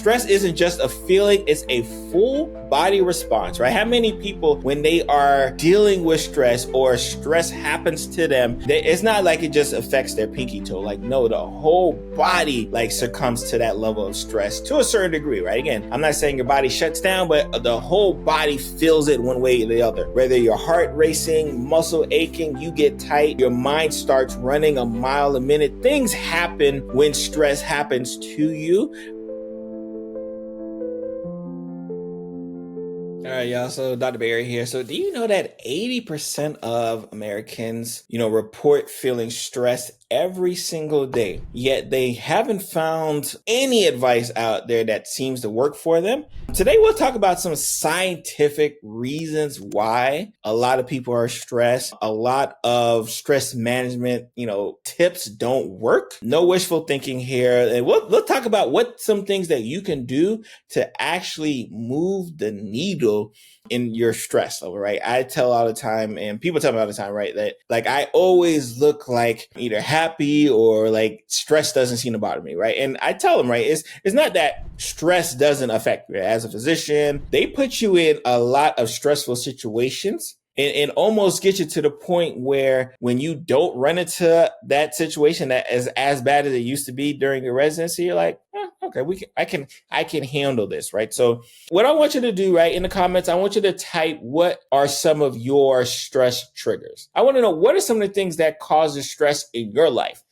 Stress isn't just a feeling, it's a full body response, right? How many people, when they are dealing with stress or stress happens to them, it's not like it just affects their pinky toe. Like, no, the whole body like succumbs to that level of stress to a certain degree, right? Again, I'm not saying your body shuts down, but the whole body feels it one way or the other. Whether your heart racing, muscle aching, you get tight, your mind starts running a mile a minute. Things happen when stress happens to you. All right, y'all. So Dr. Barry here. So do you know that 80% of Americans, report feeling stressed every single day, yet they haven't found any advice out there that seems to work for them? Today, we'll talk about some scientific reasons why a lot of people are stressed. A lot of stress management, tips don't work. No wishful thinking here. And we'll talk about what some things that you can do to actually move the needle in your stress level, right? I tell all the time, and people tell me all the time, right, that like I always look like either happy or like stress doesn't seem to bother me, right? And I tell them, right, it's not that stress doesn't affect you. As a physician, they put you in a lot of stressful situations and almost get you to the point where when you don't run into that situation that is as bad as it used to be during your residency, you're like, okay, I can handle this, right? So what I want you to do, right, in the comments, I want you to type, what are some of your stress triggers? I want to know, what are some of the things that causes stress in your life?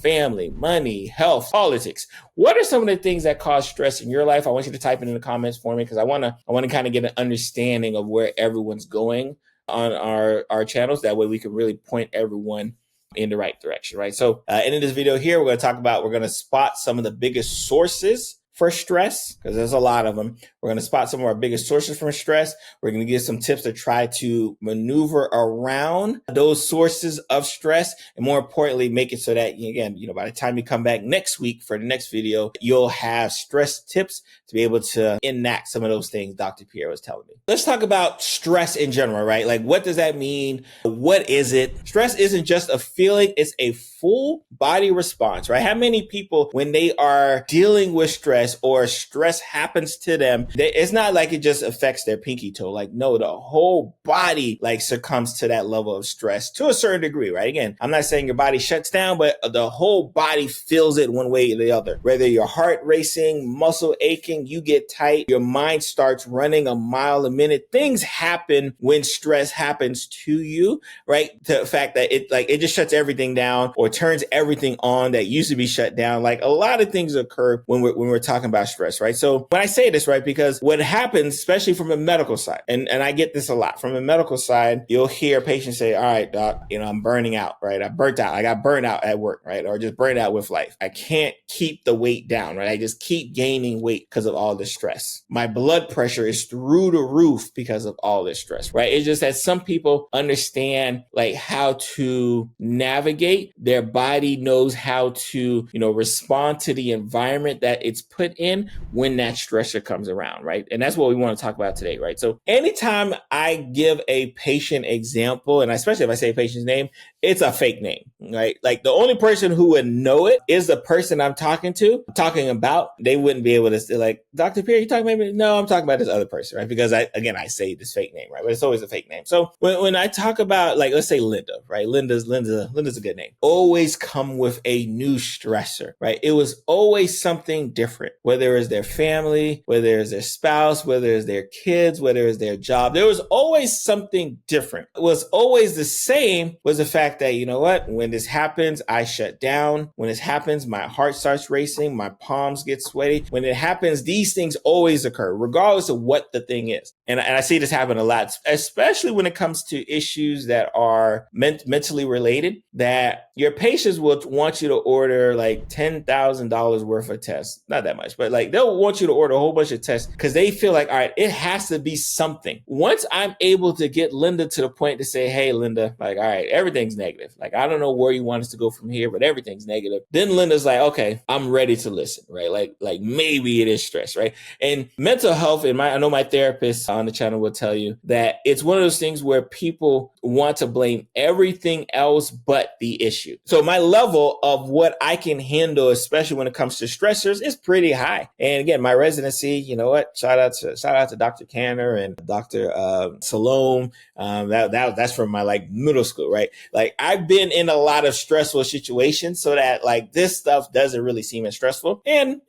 Family, money, health, politics. What are some of the things that cause stress in your life? I want you to type it in the comments for me, because I want to kind of get an understanding of where everyone's going on our channels. That way we can really point everyone in the right direction, right? So in this video here, we're going to spot some of the biggest sources for stress, because there's a lot of them. We're going to spot some of our biggest sources for stress. We're going to give some tips to try to maneuver around those sources of stress, and more importantly, make it so that, again, by the time you come back next week for the next video, you'll have stress tips to be able to enact some of those things Dr. Pierre was telling me. Let's talk about stress in general, right? Like, what does that mean? What is it? Stress isn't just a feeling, it's a full body response, right? How many people, when they are dealing with stress or stress happens to them, it's not like it just affects their pinky toe. Like, no, the whole body like succumbs to that level of stress to a certain degree, right? Again, I'm not saying your body shuts down, but the whole body feels it one way or the other. Whether your heart racing, muscle aching, you get tight, your mind starts running a mile a minute. Things happen when stress happens to you, right? The fact that it just shuts everything down or turns everything on that used to be shut down. Like, a lot of things occur when we're talking about stress, right? So when I say this, right, because what happens, especially from a medical side, and I get this a lot from a medical side, you'll hear patients say, all right, doc, I'm burning out, right? I burnt out. I got burnt out at work, right? Or just burnt out with life. I can't keep the weight down, right? I just keep gaining weight because of all the stress. My blood pressure is through the roof because of all this stress, right? It's just that some people understand like how to navigate. Their body knows how to, respond to the environment that it's put in when that stressor comes around, right? And that's what we want to talk about today, right? So anytime I give a patient example, and especially if I say a patient's name, it's a fake name, right? Like, the only person who would know it is the person I'm talking about. They wouldn't be able to say, like, Dr. Pierre, you talking about me? No, I'm talking about this other person, right? Because I say this fake name, right? But it's always a fake name. So when I talk about, like, let's say Linda, right? Linda's a good name. Always come with a new stressor, right? It was always something different, whether it's their family, whether it's their spouse, whether it's their kids, whether it's their job. There was always something different. It was always the same was the fact that, when this happens, I shut down. When this happens, my heart starts racing, my palms get sweaty. When it happens, these things always occur, regardless of what the thing is. And I see this happen a lot, especially when it comes to issues that are mentally related, that your patients will want you to order like $10,000 worth of tests. Not that much, but like they'll want you to order a whole bunch of tests because they feel like, all right, it has to be something. Once I'm able to get Linda to the point to say, hey, Linda, like, all right, everything's negative. Like, I don't know where you want us to go from here, but everything's negative. Then Linda's like, okay, I'm ready to listen, right? Like maybe it is stress, right? And mental health, I know my therapist on the channel will tell you that it's one of those things where people want to blame everything else but the issue. So my level of what I can handle, especially when it comes to stressors, is pretty high. And again, my residency, you know what? Shout out to Dr. Canner and Dr. Salome. That's from my like middle school, right? Like, I've been in a lot of stressful situations, so that like this stuff doesn't really seem as stressful. And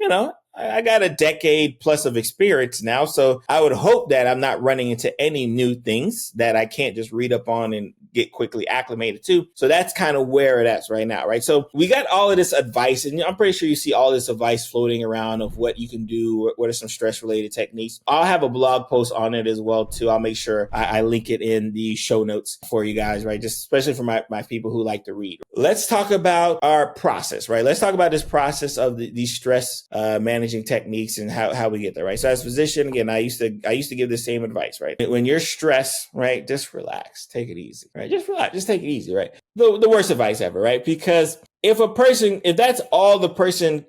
I got a decade plus of experience now, so I would hope that I'm not running into any new things that I can't just read up on and get quickly acclimated to. So that's kind of where it is right now, right? So we got all of this advice, and I'm pretty sure you see all this advice floating around of what you can do, what are some stress-related techniques. I'll have a blog post on it as well, too. I'll make sure I link it in the show notes for you guys, right? Just especially for my people who like to read. Let's talk about our process, right? Let's talk about this process of these stress managing techniques and how we get there, right? So as a physician, again, I used to give the same advice, right? When you're stressed, right, just relax, take it easy, right? Just relax, just take it easy, right? The worst advice ever, right? Because if that's all the person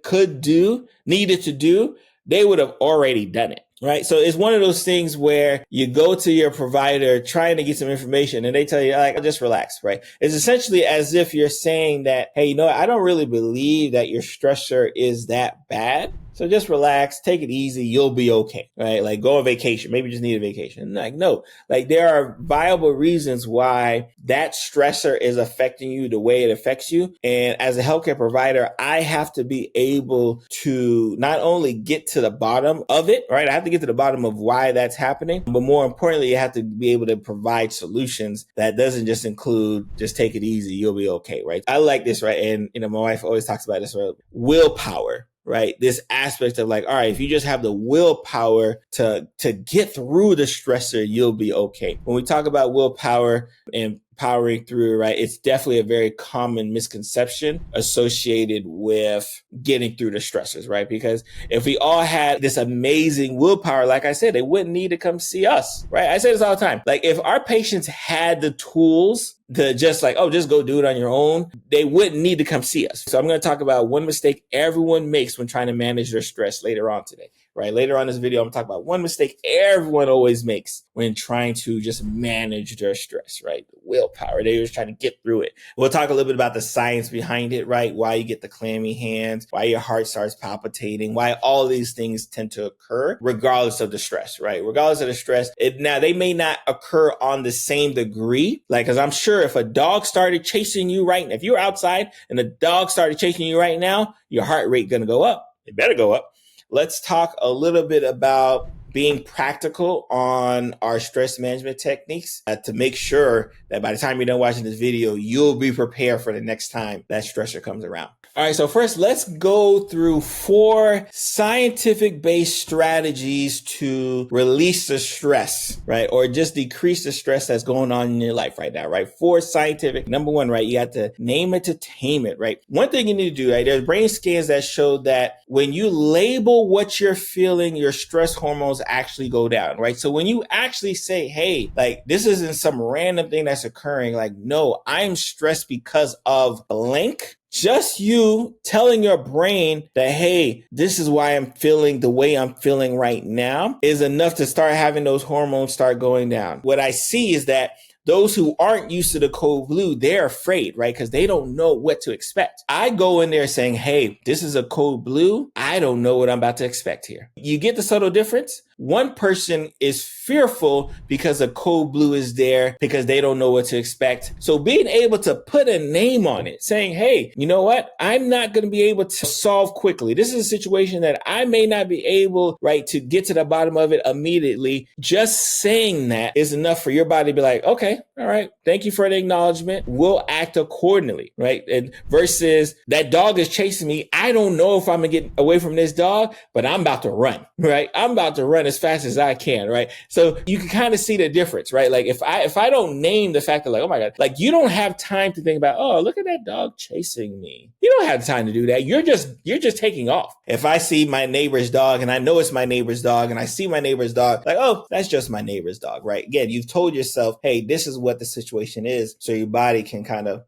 needed to do, they would have already done it. Right. So it's one of those things where you go to your provider trying to get some information and they tell you, like, just relax. Right. It's essentially as if you're saying that, hey, I don't really believe that your stressor is that bad. So just relax, take it easy. You'll be okay. Right. Like, go on vacation. Maybe you just need a vacation. Like, no, like, there are viable reasons why that stressor is affecting you the way it affects you. And as a healthcare provider, I have to be able to not only get to the bottom of it, right? I have to get to the bottom of why that's happening, but more importantly, you have to be able to provide solutions that doesn't just include just take it easy, you'll be okay, right? I like this, right? And my wife always talks about this, right? Willpower. Right. This aspect of like, all right, if you just have the willpower to get through the stressor, you'll be okay. When we talk about willpower and powering through, right, it's definitely a very common misconception associated with getting through the stressors, right? Because if we all had this amazing willpower, like I said, they wouldn't need to come see us, right? I say this all the time. Like, if our patients had the tools to just like, just go do it on your own, they wouldn't need to come see us. So I'm going to talk about one mistake everyone makes when trying to manage their stress later on today, right? Later on in this video, I'm going to talk about one mistake everyone always makes when trying to just manage their stress, right? Willpower. They're just trying to get through it. We'll talk a little bit about the science behind it, right? Why you get the clammy hands, why your heart starts palpitating, why all these things tend to occur regardless of the stress, right? Regardless of the stress. Now, they may not occur on the same degree, like, because I'm sure if a dog started chasing you right now, if you're outside and a dog started chasing you right now, your heart rate going to go up. It better go up. Let's talk a little bit about being practical on our stress management techniques to make sure that by the time you're done watching this video, you'll be prepared for the next time that stressor comes around. All right, so first, let's go through 4 scientific-based strategies to release the stress, right? Or just decrease the stress that's going on in your life right now, right? 4 scientific. Number 1, right? You have to name it to tame it, right? One thing you need to do, right? There's brain scans that show that when you label what you're feeling, your stress hormones actually go down, right? So when you actually say, hey, like, this isn't some random thing that's occurring, like, no, I'm stressed because of blank. Just you telling your brain that, hey, this is why I'm feeling the way I'm feeling right now is enough to start having those hormones start going down. What I see is that those who aren't used to the cold blue, they're afraid, right? Because they don't know what to expect. I go in there saying, hey, this is a cold blue. I don't know what I'm about to expect here. You get the subtle difference? One person is fearful because a code blue is there because they don't know what to expect. So being able to put a name on it, saying, hey, you know what? I'm not going to be able to solve quickly. This is a situation that I may not be able, right, to get to the bottom of it immediately. Just saying that is enough for your body to be like, okay, all right, thank you for the acknowledgement. We'll act accordingly, right? And versus that dog is chasing me. I don't know if I'm going to get away from this dog, but I'm about to run, right? I'm about to run as fast as I can, right? So you can kind of see the difference, right? Like if I don't name the fact that like, oh my God, like you don't have time to think about, oh, look at that dog chasing me. You don't have time to do that. You're just taking off. If I see my neighbor's dog and I know it's my neighbor's dog and I see my neighbor's dog, like, oh, that's just my neighbor's dog, right? Again, you've told yourself, hey, this is what the situation is. So your body can kind of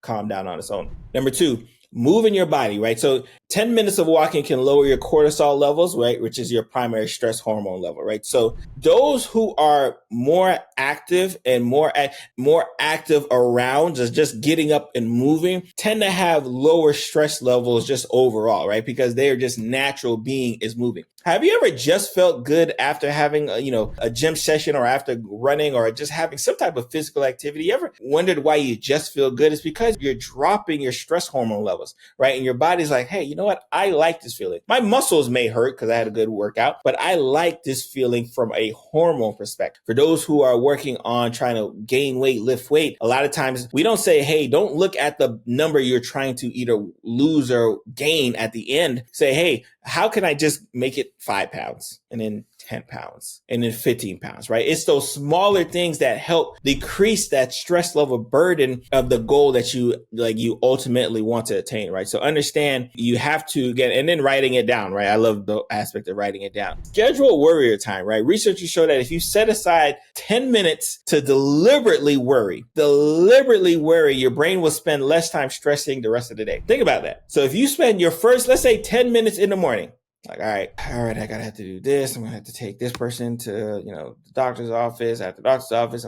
calm down on its own. Number two, moving your body, right? So 10 minutes of walking can lower your cortisol levels, right? Which is your primary stress hormone level, right? So those who are more active and more active around just getting up and moving tend to have lower stress levels just overall, right? Because their just natural being is moving. Have you ever just felt good after having a gym session or after running or just having some type of physical activity? You ever wondered why you just feel good? It's because you're dropping your stress hormone levels, right? And your body's like, hey, you know what? I like this feeling. My muscles may hurt because I had a good workout, but I like this feeling from a hormone perspective. For those who are working on trying to gain weight, lift weight, a lot of times we don't say, hey, don't look at the number you're trying to either lose or gain at the end. Say, hey, how can I just make it 5 pounds and then 10 pounds and then 15 pounds, right? It's those smaller things that help decrease that stress level burden of the goal that you ultimately want to attain, right? So understand you have to get, and then writing it down, right? I love the aspect of writing it down. Schedule worrier time, right? Researchers show that if you set aside 10 minutes to deliberately worry, your brain will spend less time stressing the rest of the day. Think about that. So if you spend your first, let's say 10 minutes in the morning, like, all right, I gotta have to do this. I'm gonna have to take this person to, the doctor's office. At the doctor's office,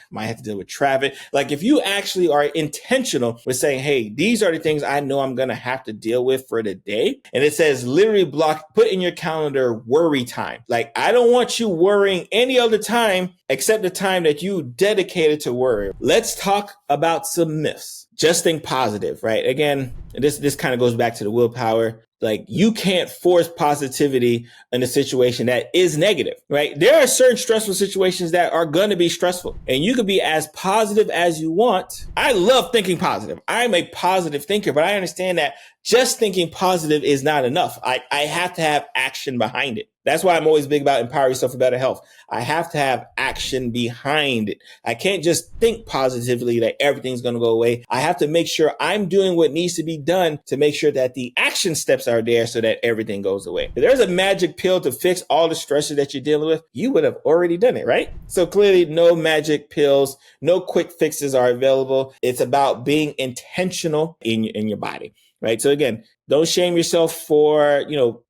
might have to deal with traffic. Like, if you actually are intentional with saying, hey, these are the things I know I'm gonna have to deal with for the day. And it says literally put in your calendar worry time. Like, I don't want you worrying any other time except the time that you dedicated to worry. Let's talk about some myths. Just think positive, right? Again, this kind of goes back to the willpower. Like, you can't force positivity in a situation that is negative, right? There are certain stressful situations that are going to be stressful, and you can be as positive as you want. I love thinking positive. I'm a positive thinker, but I understand that just thinking positive is not enough. I have to have action behind it. That's why I'm always big about empower yourself for better health. I have to have action behind it. I can't just think positively that everything's going to go away. I have to make sure I'm doing what needs to be done to make sure that the action steps are there so that everything goes away. If there's a magic pill to fix all the stressors that you're dealing with, you would have already done it, right? So clearly no magic pills, no quick fixes are available. It's about being intentional in your body, right? So again, don't shame yourself for,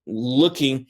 looking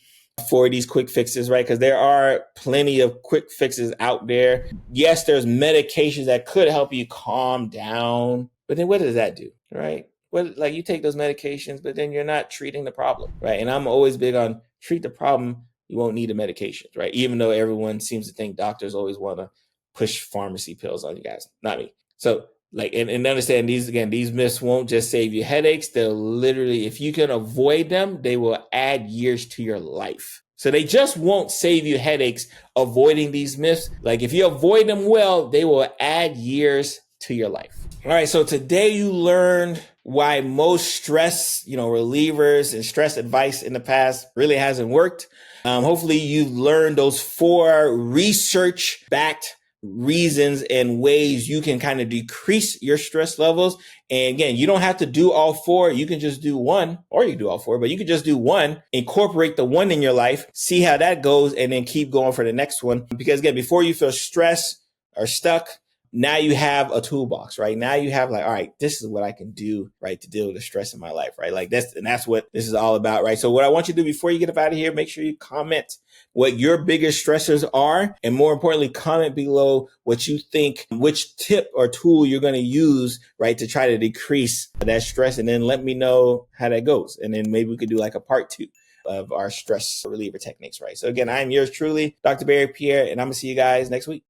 for these quick fixes, right? Because there are plenty of quick fixes out there. Yes, there's medications that could help you calm down, but then what does that do, right? Like, you take those medications, but then you're not treating the problem, right? And I'm always big on treat the problem. You won't need the medications, right? Even though everyone seems to think doctors always want to push pharmacy pills on you guys, not me. So and understand these myths won't just save you headaches. They'll literally, if you can avoid them, they will add years to your life. So they just won't save you headaches avoiding these myths. Like, if you avoid them well, they will add years to your life. All right. So today you learned why most stress, relievers and stress advice in the past really hasn't worked. Hopefully you've learned those 4 research-backed reasons and ways you can kind of decrease your stress levels. And again, you don't have to do all 4. You can just do one, or you can do all 4, but you can just do one, incorporate the one in your life, see how that goes, and then keep going for the next one. Because again, before you feel stressed or stuck, now you have a toolbox, right? Now you have, like, all right, this is what I can do, right, to deal with the stress in my life, right? Like, that's what this is all about, right? So what I want you to do before you get up out of here, make sure you comment what your biggest stressors are, and more importantly, comment below what you think, which tip or tool you're going to use, right, to try to decrease that stress, and then let me know how that goes, and then maybe we could do like a part 2 of our stress reliever techniques, right? So again, I'm yours truly, Dr. Barry Pierre, and I'm gonna see you guys next week.